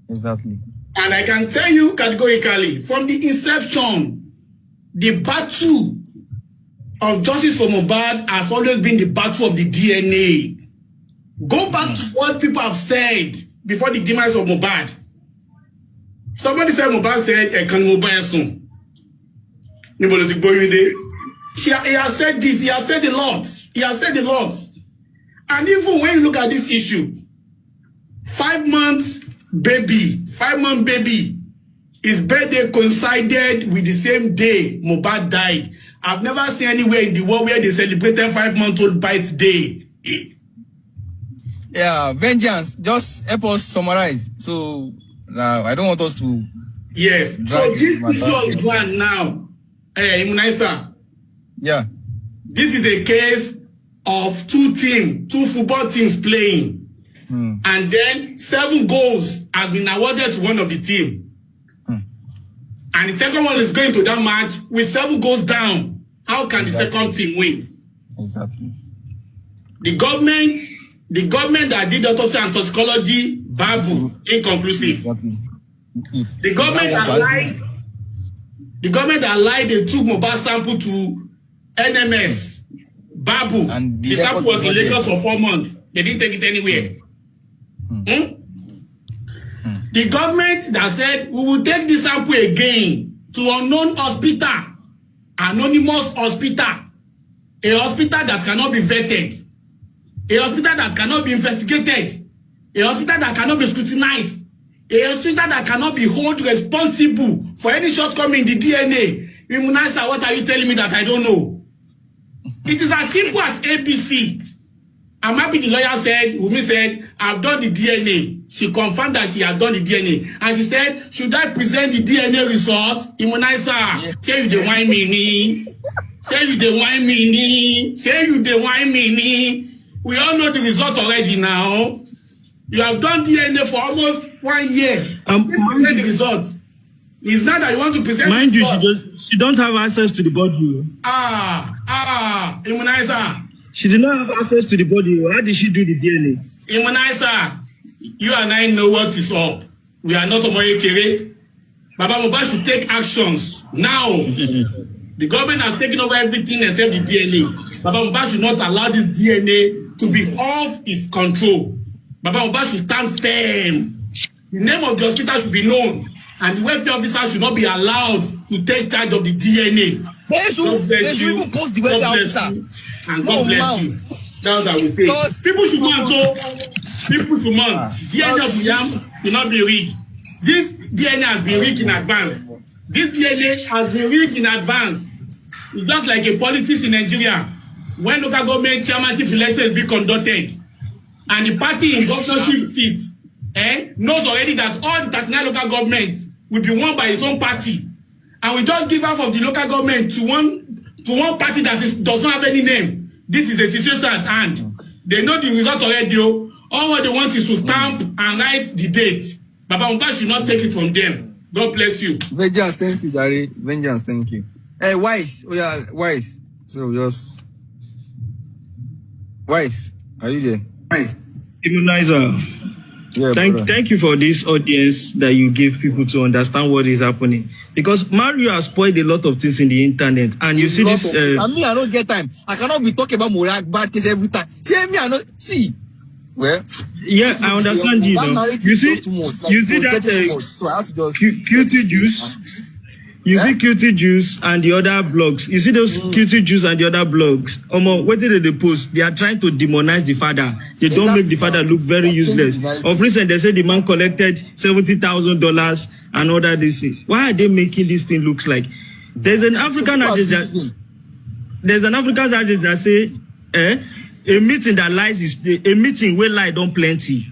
Exactly. And I can tell you categorically, from the inception, the battle of justice for Mohbad has always been the battle of the DNA. Go back to what people have said before the demise of Mohbad. Somebody said Mohbad said, "Can Mohbad soon?" He has said it. He has said a lot. He has said a lot. And even when you look at this issue, 5 months baby, his birthday coincided with the same day Mohbad died. I've never seen anywhere in the world where they celebrated 5-month-old birthday. Yeah, vengeance. Just help us summarize. So I don't want us to. Yes. So this issue of one now, Immunizer. Yeah. This is a case of two football teams playing. And then 7 goals have been awarded to one of the team. And the second one is going to that match with 7 goals down. How can the second team win? Exactly. The government that did autopsy and toxicology, Babu, inconclusive. Exactly. The government that lied, they took Mohbad sample to NMS, Babu. And the sample was in Lagos for 4 months. They didn't take it anywhere. The government that said, we will take this sample again to unknown hospital, anonymous hospital, a hospital that cannot be vetted, a hospital that cannot be investigated, a hospital that cannot be scrutinized, a hospital that cannot be held responsible for any shortcoming in the DNA. Immunizer, what are you telling me that I don't know? It is as simple as ABC. I'm happy the lawyer said, Wunmi said, I've done the DNA. She confirmed that she had done the DNA. And she said, should I present the DNA result? Immunizer, say you the wine mini. Say you the wine mini. Say you the wine mini. We all know the result already now. You have done DNA for almost 1 year. Present the result. It's not that you want to present mind the result. You, she don't have access to the body. Immunizer. She did not have access to the body. How did she do the DNA? Immunizer, you and I know what is up. We are not Omoyekere. Baba Mohbad should take actions now. The government has taken over everything except the DNA. Baba Mohbad should not allow this DNA to be off his control. Baba Mohbad should stand firm. The name of the hospital should be known. And the welfare officer should not be allowed to take charge of the DNA. God bless you. Post the welfare officer. And God bless you. That's what we say. People should mount. People should mount. DNA of Yam will not be rigged. This DNA has been rigged in advance. This DNA has been rigged in advance. It's just like a politics in Nigeria. When local government chairmanship elections be conducted, and the party in governorship seat knows already that all the 39 local governments will be won by his own party, and we just give half of the local government to one party that does not have any name. This is a situation at hand. They know the result already. All what they want is to stamp and write the date. Baba Mohbad should not take it from them. God bless you. Vengeance, thank you, Gary. Vengeance, thank you. Hey, Wise. Oh yeah, Wise. So just Wise. Are you there? Wise. Immunizer. Yeah, thank you for this audience that you give people to understand what is happening. Because Mario has spoiled a lot of things in the internet, and you see this. I mean, I don't get time. I cannot be talking about Morak bad case every time. See me, I know. See, well, yeah, I understand you. You see, you see that so I have to just You see QT Juice and the other blogs. You see those QT Juice and the other blogs. What did they post? They are trying to demonize the father. They don't make the father look very useless. Of recent, they say the man collected $70,000 and all that. They say, why are they making this thing look like? There's an African adage that say, a meeting that lies is a meeting where lie don't plenty.